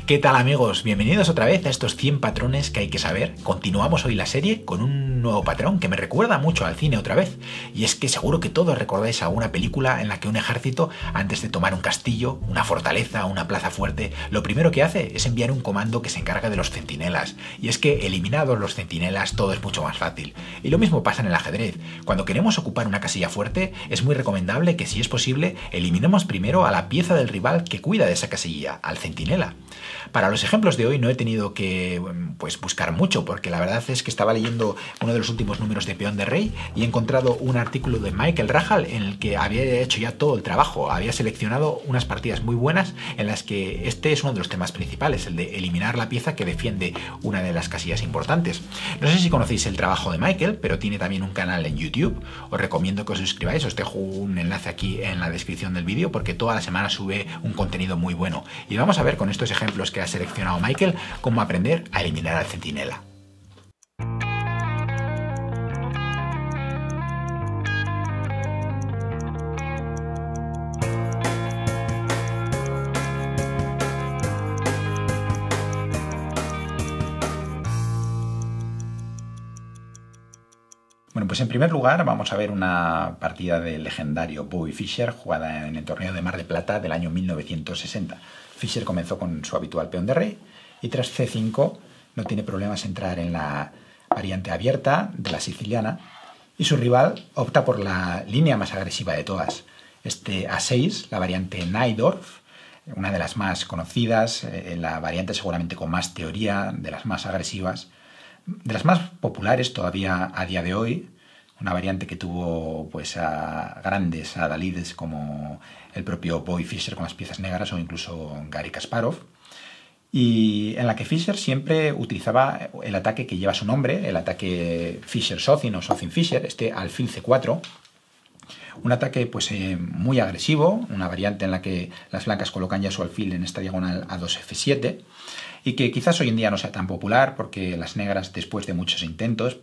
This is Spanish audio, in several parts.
¿Qué tal amigos? Bienvenidos otra vez a estos 100 patrones que hay que saber. Continuamos hoy la serie con un nuevo patrón que me recuerda mucho al cine otra vez. Y es que seguro que todos recordáis alguna película en la que un ejército, antes de tomar un castillo, una fortaleza, una plaza fuerte, lo primero que hace es enviar un comando que se encarga de los centinelas. Y es que eliminados los centinelas todo es mucho más fácil. Y lo mismo pasa en el ajedrez. Cuando queremos ocupar una casilla fuerte, es muy recomendable que, si es posible, eliminemos primero a la pieza del rival que cuida de esa casilla, al centinela. Para los ejemplos de hoy no he tenido que buscar mucho, porque la verdad es que estaba leyendo uno de los últimos números de Peón de Rey y he encontrado un artículo de Michael Rahal en el que había hecho ya todo el trabajo. Había seleccionado unas partidas muy buenas en las que este es uno de los temas principales, el de eliminar la pieza que defiende una de las casillas importantes. No sé si conocéis el trabajo de Michael, pero tiene también un canal en YouTube. Os recomiendo que os suscribáis, os dejo un enlace aquí en la descripción del vídeo porque toda la semana sube un contenido muy bueno. Y vamos a ver con estos ejemplos que ha seleccionado Michael cómo aprender a eliminar al centinela. Bueno, pues en primer lugar vamos a ver una partida del legendario Bobby Fischer jugada en el torneo de Mar del Plata del año 1960. Fischer comenzó con su habitual peón de rey y tras C5 no tiene problemas en entrar en la variante abierta de la siciliana y su rival opta por la línea más agresiva de todas. Este A6, la variante Najdorf, una de las más conocidas, la variante seguramente con más teoría, de las más agresivas, de las más populares todavía a día de hoy, una variante que tuvo a grandes adalides como el propio Bobby Fischer con las piezas negras o incluso Garry Kasparov, y en la que Fischer siempre utilizaba el ataque que lleva su nombre, el ataque Fischer-Sozin o Sozin-Fischer, este alfil C4, un ataque muy agresivo, una variante en la que las blancas colocan ya su alfil en esta diagonal A2F7 y que quizás hoy en día no sea tan popular porque las negras, después de muchos intentos,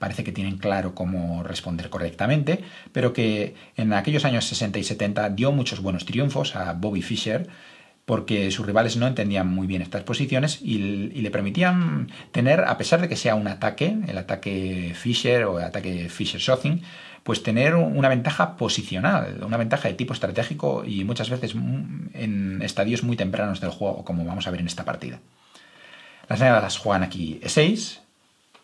parece que tienen claro cómo responder correctamente, pero que en aquellos años 60 y 70 dio muchos buenos triunfos a Bobby Fischer porque sus rivales no entendían muy bien estas posiciones y le permitían tener, a pesar de que sea un ataque, el ataque Fischer o el ataque Fischer-Sozin, tener una ventaja posicional, una ventaja de tipo estratégico y muchas veces en estadios muy tempranos del juego, como vamos a ver en esta partida. Las negras juegan aquí E6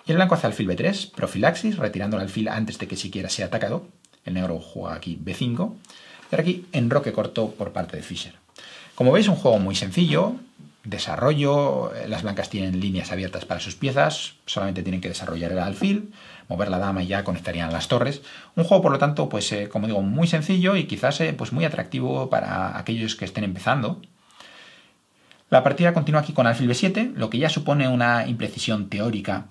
y el blanco hace alfil B3, profilaxis, retirando el alfil antes de que siquiera sea atacado. El negro juega aquí B5 y ahora aquí enroque corto por parte de Fischer. Como veis, un juego muy sencillo, desarrollo, las blancas tienen líneas abiertas para sus piezas, solamente tienen que desarrollar el alfil, mover la dama y ya conectarían las torres. Un juego, por lo tanto, como digo, muy sencillo y quizás muy atractivo para aquellos que estén empezando. La partida continúa aquí con alfil B7, lo que ya supone una imprecisión teórica.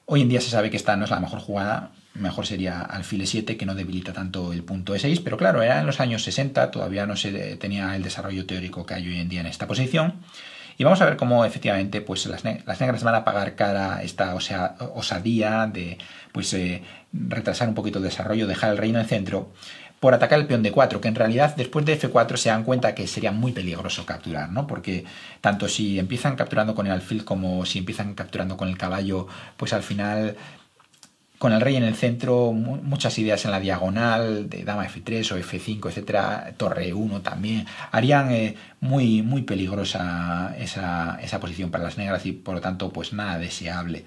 Hoy en día se sabe que esta no es la mejor jugada, mejor sería alfil E7, que no debilita tanto el punto E6, pero claro, era en los años 60, todavía no se tenía el desarrollo teórico que hay hoy en día en esta posición. Y vamos a ver cómo efectivamente las negras van a pagar cara a esta osadía de retrasar un poquito el desarrollo, dejar el reino en centro, por atacar el peón D4, que en realidad después de F4 se dan cuenta que sería muy peligroso capturar, ¿no? Porque tanto si empiezan capturando con el alfil como si empiezan capturando con el caballo, al final, con el rey en el centro, muchas ideas en la diagonal, de dama F3 o F5, etcétera, torre 1 también, harían muy, muy peligrosa esa posición para las negras y por lo tanto nada deseable.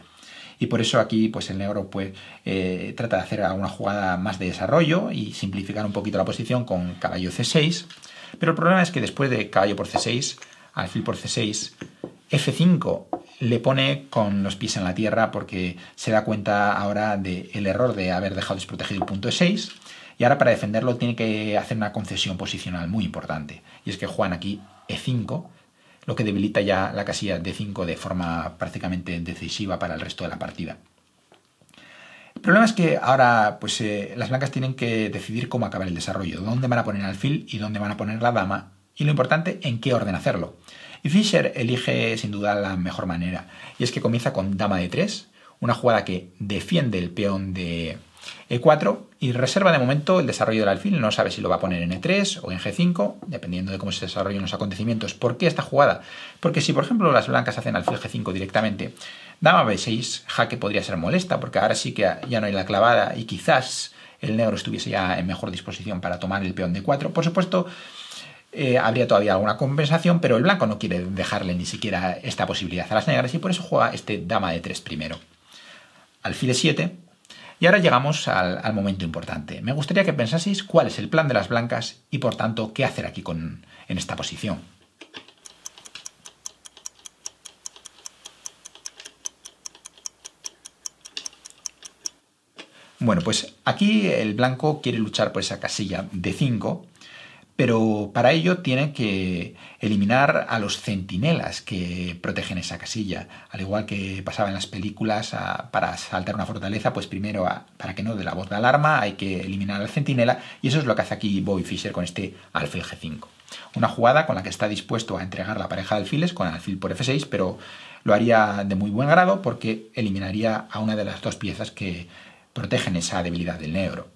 Y por eso aquí el negro trata de hacer alguna jugada más de desarrollo y simplificar un poquito la posición con caballo C6. Pero el problema es que después de caballo por C6, alfil por C6, F5 le pone con los pies en la tierra porque se da cuenta ahora del error de haber dejado desprotegido el punto E6 y ahora para defenderlo tiene que hacer una concesión posicional muy importante. Y es que juegan aquí E5, lo que debilita ya la casilla D5 de forma prácticamente decisiva para el resto de la partida. El problema es que ahora las blancas tienen que decidir cómo acabar el desarrollo, dónde van a poner el alfil y dónde van a poner la dama y lo importante, en qué orden hacerlo. Y Fischer elige sin duda la mejor manera y es que comienza con dama D3, una jugada que defiende el peón de E4 y reserva de momento el desarrollo del alfil. No sabe si lo va a poner en E3 o en G5, dependiendo de cómo se desarrollen los acontecimientos. ¿Por qué esta jugada? Porque si, por ejemplo, las blancas hacen alfil G5 directamente, dama B6, jaque podría ser molesta, porque ahora sí que ya no hay la clavada y quizás el negro estuviese ya en mejor disposición para tomar el peón D4. Por supuesto, habría todavía alguna compensación, pero el blanco no quiere dejarle ni siquiera esta posibilidad a las negras y por eso juega este dama D3 primero. Alfil E7. Y ahora llegamos al momento importante. Me gustaría que pensaseis cuál es el plan de las blancas y, por tanto, qué hacer aquí en esta posición. Bueno, pues aquí el blanco quiere luchar por esa casilla D5, pero para ello tiene que eliminar a los centinelas que protegen esa casilla. Al igual que pasaba en las películas, para saltar una fortaleza, pues primero, para que no dé la voz de alarma, hay que eliminar al centinela, y eso es lo que hace aquí Bobby Fischer con este alfil G5. Una jugada con la que está dispuesto a entregar la pareja de alfiles con alfil por F6, pero lo haría de muy buen grado porque eliminaría a una de las dos piezas que protegen esa debilidad del negro.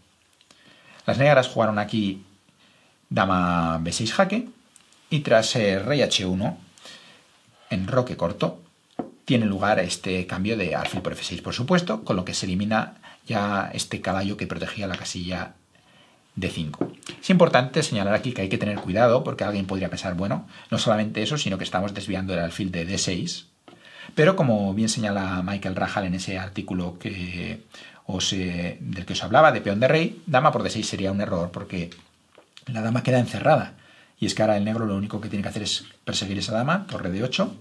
Las negras jugaron aquí dama B6 jaque y tras rey H1 en roque corto tiene lugar este cambio de alfil por F6, por supuesto, con lo que se elimina ya este caballo que protegía la casilla D5. Es importante señalar aquí que hay que tener cuidado porque alguien podría pensar, bueno, no solamente eso, sino que estamos desviando el alfil de D6, pero como bien señala Michael Rahal en ese artículo del que os hablaba, de peón de rey, dama por D6 sería un error porque la dama queda encerrada. Y es que ahora el negro lo único que tiene que hacer es perseguir esa dama, torre de 8.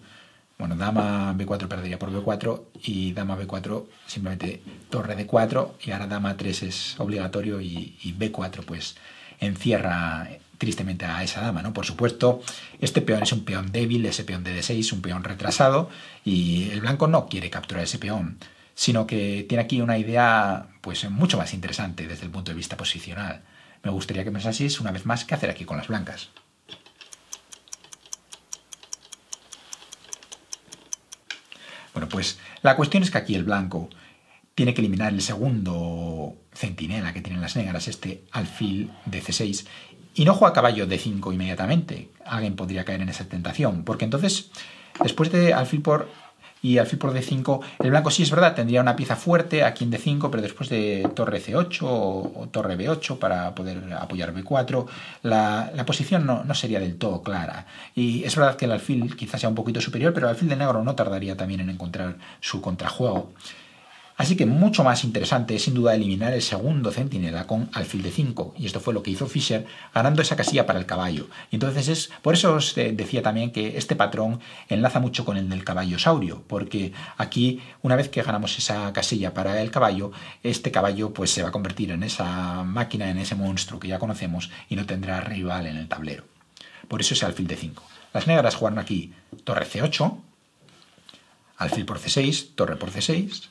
Bueno, dama B4 perdería por B4 y dama B4 simplemente torre de 4 y ahora dama 3 es obligatorio y B4 pues encierra tristemente a esa dama, ¿no? Por supuesto, este peón es un peón débil, ese peón de D6, un peón retrasado y el blanco no quiere capturar ese peón, sino que tiene aquí una idea pues mucho más interesante desde el punto de vista posicional. Me gustaría que pensaseis una vez más qué hacer aquí con las blancas. Bueno, pues la cuestión es que aquí el blanco tiene que eliminar el segundo centinela que tienen las negras, este alfil de C6, y no juega caballo D5 inmediatamente. Alguien podría caer en esa tentación, porque entonces, después de alfil por D5, el blanco sí es verdad, tendría una pieza fuerte aquí en D5, pero después de torre C8 o torre B8 para poder apoyar B4, la posición no sería del todo clara. Y es verdad que el alfil quizás sea un poquito superior, pero el alfil de negro no tardaría también en encontrar su contrajuego. Así que mucho más interesante es sin duda eliminar el segundo centinela con alfil de 5, y esto fue lo que hizo Fischer, ganando esa casilla para el caballo. Y entonces por eso os decía también que este patrón enlaza mucho con el del caballo saurio, porque aquí una vez que ganamos esa casilla para el caballo, este caballo pues se va a convertir en esa máquina, en ese monstruo que ya conocemos y no tendrá rival en el tablero. Por eso es alfil de 5. Las negras jugaron aquí torre C8, alfil por C6, torre por C6.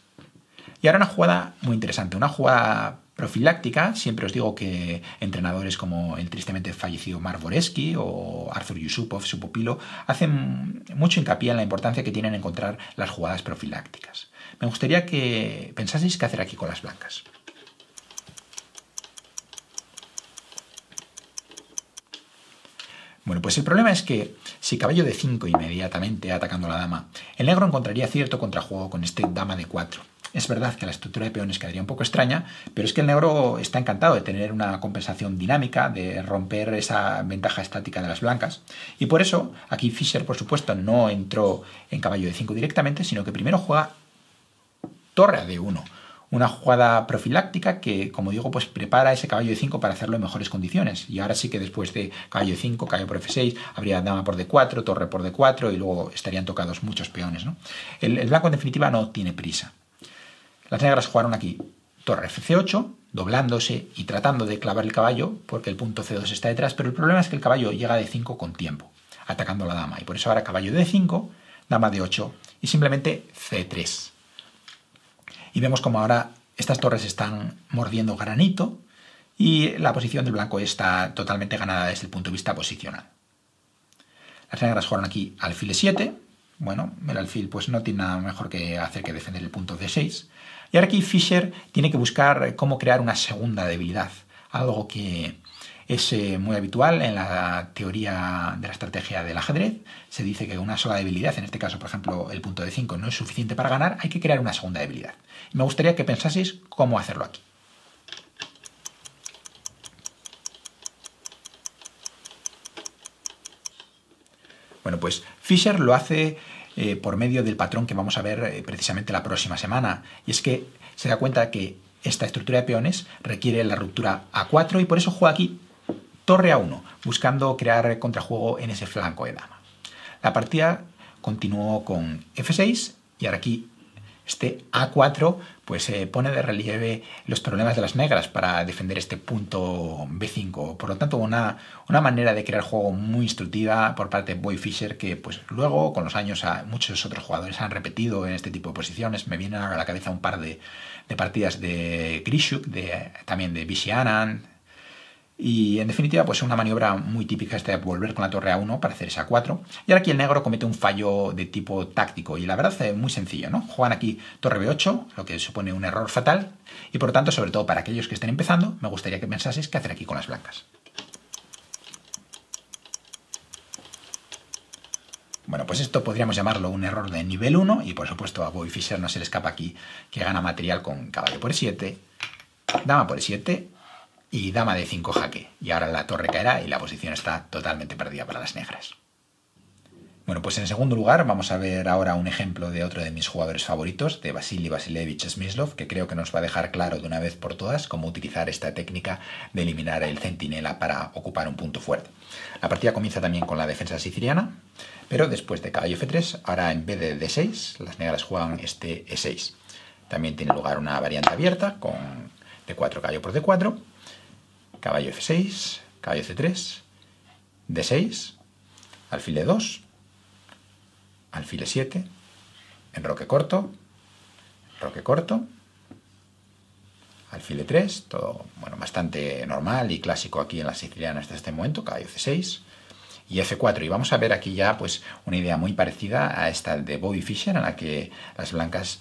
Y ahora una jugada muy interesante, una jugada profiláctica. Siempre os digo que entrenadores como el tristemente fallecido Mark Boreski o Arthur Yusupov, su pupilo, hacen mucho hincapié en la importancia que tienen encontrar las jugadas profilácticas. Me gustaría que pensaseis qué hacer aquí con las blancas. Bueno, pues el problema es que si caballo de 5 inmediatamente atacando a la dama, el negro encontraría cierto contrajuego con este dama de 4. Es verdad que la estructura de peones quedaría un poco extraña, pero es que el negro está encantado de tener una compensación dinámica, de romper esa ventaja estática de las blancas. Y por eso aquí Fischer, por supuesto, no entró en caballo de 5 directamente, sino que primero juega torre a D1. Una jugada profiláctica que, como digo, pues prepara ese caballo de 5 para hacerlo en mejores condiciones. Y ahora sí que después de caballo de 5, caballo por F6, habría dama por D4, torre por D4 y luego estarían tocados muchos peones, ¿no? El blanco en definitiva no tiene prisa. Las negras jugaron aquí torre F8, doblándose y tratando de clavar el caballo, porque el punto C2 está detrás, pero el problema es que el caballo llega a D5 con tiempo, atacando a la dama. Y por eso ahora caballo de D5, dama de 8 y simplemente C3. Y vemos como ahora estas torres están mordiendo granito y la posición del blanco está totalmente ganada desde el punto de vista posicional. Las negras jugaron aquí alfil E7, bueno, el alfil pues no tiene nada mejor que hacer que defender el punto D6. Y ahora aquí Fischer tiene que buscar cómo crear una segunda debilidad, algo que es muy habitual en la teoría de la estrategia del ajedrez. Se dice que una sola debilidad, en este caso por ejemplo el punto D5, no es suficiente para ganar, hay que crear una segunda debilidad. Y me gustaría que pensaseis cómo hacerlo aquí. Bueno, pues Fischer lo hace por medio del patrón que vamos a ver precisamente la próxima semana. Y es que se da cuenta que esta estructura de peones requiere la ruptura A4 y por eso juega aquí torre A1, buscando crear contrajuego en ese flanco de dama. La partida continuó con F6 y ahora aquí este A4 pues pone de relieve los problemas de las negras para defender este punto B5. Por lo tanto, una manera de crear juego muy instructiva por parte de Bobby Fischer que pues luego con los años muchos otros jugadores han repetido en este tipo de posiciones. Me viene a la cabeza un par de partidas de Grishuk, también de Vishy Anand. Y en definitiva, pues una maniobra muy típica esta de volver con la torre A1 para hacer esa A4. Y ahora aquí el negro comete un fallo de tipo táctico. Y la verdad es muy sencillo, ¿no? Juegan aquí torre B8, lo que supone un error fatal. Y por lo tanto, sobre todo para aquellos que estén empezando, me gustaría que pensaseis qué hacer aquí con las blancas. Bueno, pues esto podríamos llamarlo un error de nivel 1. Y por supuesto a Bobby Fischer no se le escapa aquí que gana material con caballo por E7, dama por E7... y dama de 5 jaque. Y ahora la torre caerá y la posición está totalmente perdida para las negras. Bueno, pues en segundo lugar vamos a ver ahora un ejemplo de otro de mis jugadores favoritos, de Vasily Vasilevich Smyslov, que creo que nos va a dejar claro de una vez por todas cómo utilizar esta técnica de eliminar el centinela para ocupar un punto fuerte. La partida comienza también con la defensa siciliana, pero después de caballo F3, ahora en vez de D6, las negras juegan este E6. También tiene lugar una variante abierta con D4, caballo por D4, caballo F6, caballo C3, D6, alfil E2, alfil E7, enroque corto, alfil E3, todo bueno, bastante normal y clásico aquí en la siciliana hasta este momento, caballo C6 y F4. Y vamos a ver aquí ya pues una idea muy parecida a esta de Bobby Fischer, en la que las blancas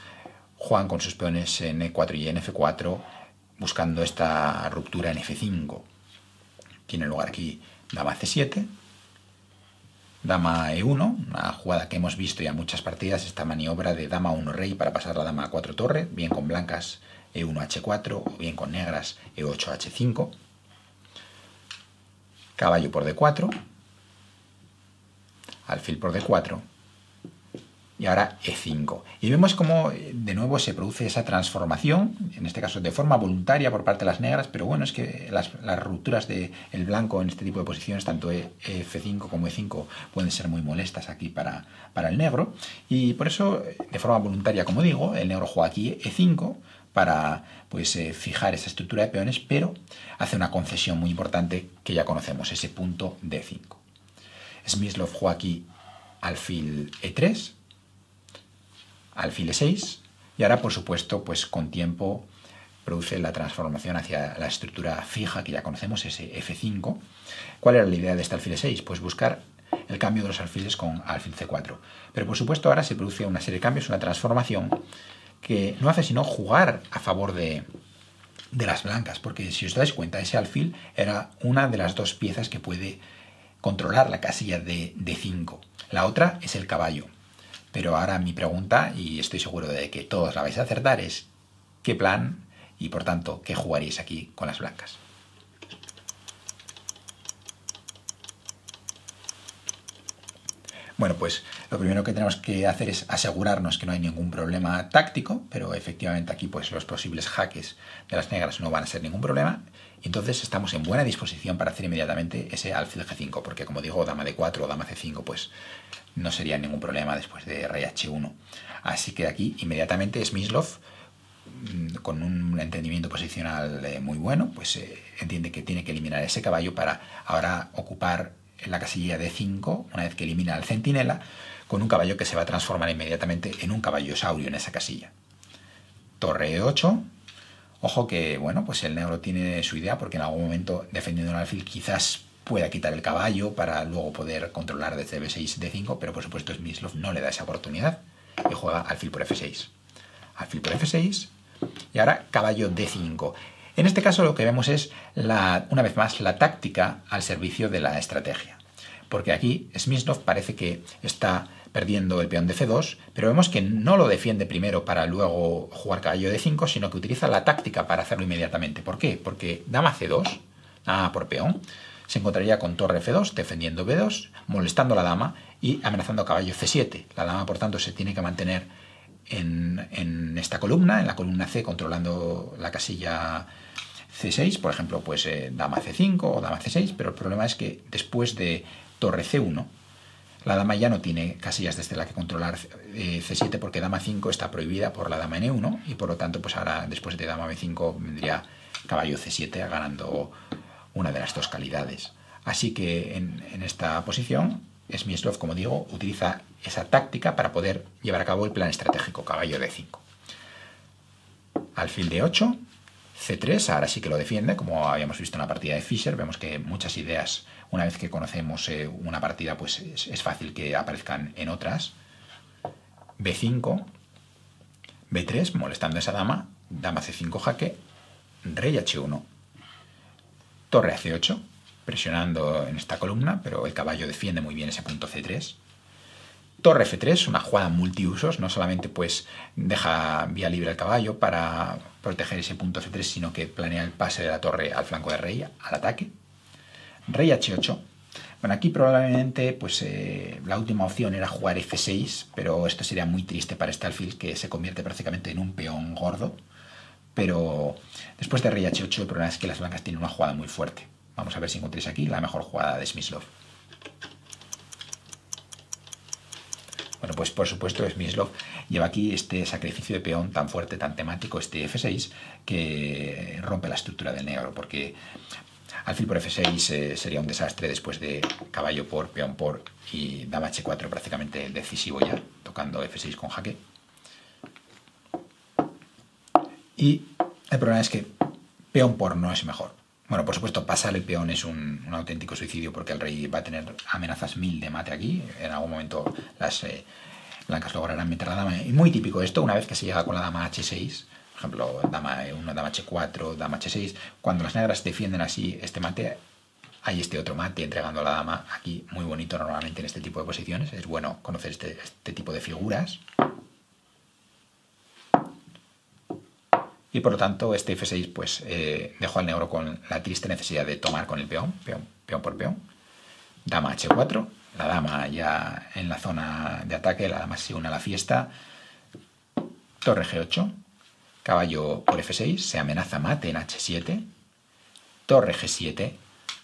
juegan con sus peones en E4 y en F4, buscando esta ruptura en F5. Tiene lugar aquí dama C7, dama E1, una jugada que hemos visto ya en muchas partidas, esta maniobra de dama 1 rey para pasar la dama a 4 torre, bien con blancas E1 H4 o bien con negras E8 H5, caballo por D4, alfil por D4, y ahora E5. Y vemos cómo de nuevo se produce esa transformación, en este caso de forma voluntaria por parte de las negras, pero bueno, es que las rupturas del blanco en este tipo de posiciones, tanto F5 como E5, pueden ser muy molestas aquí para el negro. Y por eso, de forma voluntaria, como digo, el negro juega aquí E5 para pues, fijar esa estructura de peones, pero hace una concesión muy importante que ya conocemos, ese punto D5. Smyslov juega aquí alfil E3, alfil E6 y ahora por supuesto pues con tiempo produce la transformación hacia la estructura fija que ya conocemos, ese F5. ¿Cuál era la idea de este alfil E6? Pues buscar el cambio de los alfiles con alfil C4. Pero por supuesto ahora se produce una serie de cambios, una transformación que no hace sino jugar a favor de las blancas, porque si os dais cuenta ese alfil era una de las dos piezas que puede controlar la casilla de D5. La otra es el caballo. Pero ahora mi pregunta, y estoy seguro de que todos la vais a acertar, es ¿qué plan y por tanto qué jugaríais aquí con las blancas? Bueno, pues lo primero que tenemos que hacer es asegurarnos que no hay ningún problema táctico, pero efectivamente aquí pues los posibles jaques de las negras no van a ser ningún problema. Y entonces estamos en buena disposición para hacer inmediatamente ese alfil G5, porque como digo, dama D4 o dama C5 pues no sería ningún problema después de rey H1. Así que aquí inmediatamente Smyslov, con un entendimiento posicional muy bueno, pues entiende que tiene que eliminar ese caballo para ahora ocupar la casilla D5, una vez que elimina al centinela, con un caballo que se va a transformar inmediatamente en un caballo saurio en esa casilla. Torre E8. Ojo que, bueno, pues el negro tiene su idea, porque en algún momento, defendiendo el alfil, quizás pueda quitar el caballo para luego poder controlar desde B6, D5, pero por supuesto Smyslov no le da esa oportunidad y juega alfil por F6. Alfil por F6 y ahora caballo D5. En este caso lo que vemos es, una vez más, la táctica al servicio de la estrategia. Porque aquí Smyslov parece que está perdiendo el peón de C2, pero vemos que no lo defiende primero para luego jugar caballo D5, sino que utiliza la táctica para hacerlo inmediatamente. ¿Por qué? Porque dama C2, dama por peón, se encontraría con torre F2, defendiendo B2, molestando a la dama y amenazando a caballo C7. La dama, por tanto, se tiene que mantener en esta columna, en la columna C, controlando la casilla C6, por ejemplo, pues dama C5 o dama C6, pero el problema es que después de torre C1, la dama ya no tiene casillas desde la que controlar C7 porque dama 5 está prohibida por la dama N1 y por lo tanto, pues ahora después de dama B5 vendría caballo C7 ganando una de las dos calidades. Así que en esta posición, Smyslov, como digo, utiliza esa táctica para poder llevar a cabo el plan estratégico, caballo D5. Alfil D8, C3, ahora sí que lo defiende, como habíamos visto en la partida de Fischer. Vemos que muchas ideas, una vez que conocemos una partida, pues es fácil que aparezcan en otras. B5, B3, molestando a esa dama, dama C5 jaque, rey H1, torre a C8, presionando en esta columna, pero el caballo defiende muy bien ese punto C3. Torre F3, una jugada multiusos, no solamente pues deja vía libre al caballo para proteger ese punto F3, sino que planea el pase de la torre al flanco de rey, al ataque. Rey H8. Bueno, aquí probablemente pues la última opción era jugar F6, pero esto sería muy triste para este alfil, que se convierte prácticamente en un peón gordo. Pero después de rey H8 el problema es que las blancas tienen una jugada muy fuerte. Vamos a ver si encontréis aquí la mejor jugada de Smyslov. Bueno, pues por supuesto Smyslov lleva aquí este sacrificio de peón tan fuerte, tan temático, este F6, que rompe la estructura del negro, porque alfil por F6 sería un desastre después de caballo por, peón por y dama H4 prácticamente decisivo ya, tocando F6 con jaque. Y el problema es que peón por no es mejor. Bueno, por supuesto, pasar el peón es un auténtico suicidio porque el rey va a tener amenazas 1000 de mate aquí. En algún momento las blancas lograrán meter la dama. Y muy típico esto, una vez que se llega con la dama H6, por ejemplo, dama E1, dama H4, dama H6, cuando las negras defienden así este mate, hay este otro mate entregando a la dama aquí, muy bonito normalmente en este tipo de posiciones. Es bueno conocer este tipo de figuras. Y por lo tanto, este F6 pues, dejó al negro con la triste necesidad de tomar con el peón, peón por peón. Dama H4, la dama ya en la zona de ataque, la dama se une a la fiesta. Torre G8, caballo por F6, se amenaza mate en H7. Torre G7,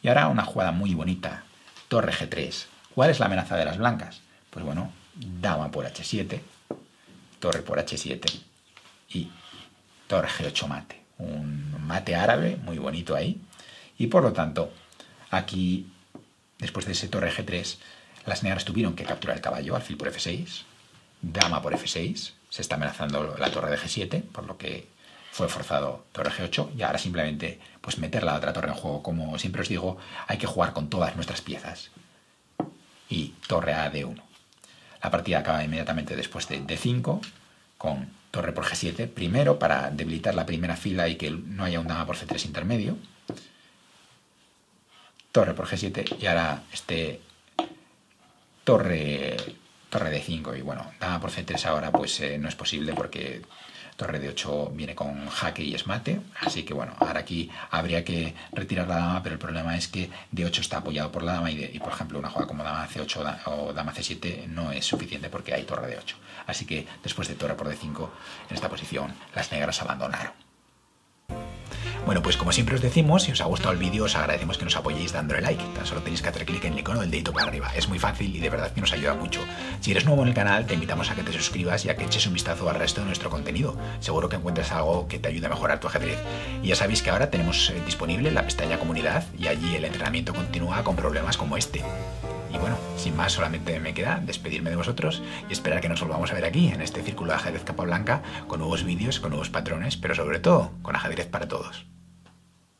y ahora una jugada muy bonita, torre G3. ¿Cuál es la amenaza de las blancas? Pues bueno, dama por H7, torre por H7 y torre G8 mate, un mate árabe muy bonito ahí, y por lo tanto aquí, después de ese torre G3, las negras tuvieron que capturar el caballo, alfil por F6, dama por F6, se está amenazando la torre de G7, por lo que fue forzado torre G8, y ahora simplemente pues meter la otra torre en juego. Como siempre os digo, hay que jugar con todas nuestras piezas, y torre a D1. La partida acaba inmediatamente después de D5, con torre por G7, primero para debilitar la primera fila y que no haya un dama por C3 intermedio. Torre por G7 y ahora torre D5 y bueno, dama por C3 ahora pues no es posible porque torre D8 viene con jaque y es mate, así que bueno, ahora aquí habría que retirar la dama, pero el problema es que D8 está apoyado por la dama y por ejemplo una jugada como dama C8 o dama C7 no es suficiente porque hay torre D8. Así que después de torre por D5 en esta posición las negras abandonaron. Bueno, pues como siempre os decimos, si os ha gustado el vídeo os agradecemos que nos apoyéis dándole like. Tan solo tenéis que hacer clic en el icono del dedito para arriba. Es muy fácil y de verdad que nos ayuda mucho. Si eres nuevo en el canal, te invitamos a que te suscribas y a que eches un vistazo al resto de nuestro contenido. Seguro que encuentras algo que te ayude a mejorar tu ajedrez. Y ya sabéis que ahora tenemos disponible la pestaña comunidad y allí el entrenamiento continúa con problemas como este. Y bueno, sin más, solamente me queda despedirme de vosotros y esperar que nos volvamos a ver aquí, en este círculo de ajedrez capa blanca, con nuevos vídeos, con nuevos patrones, pero sobre todo, con ajedrez para todos.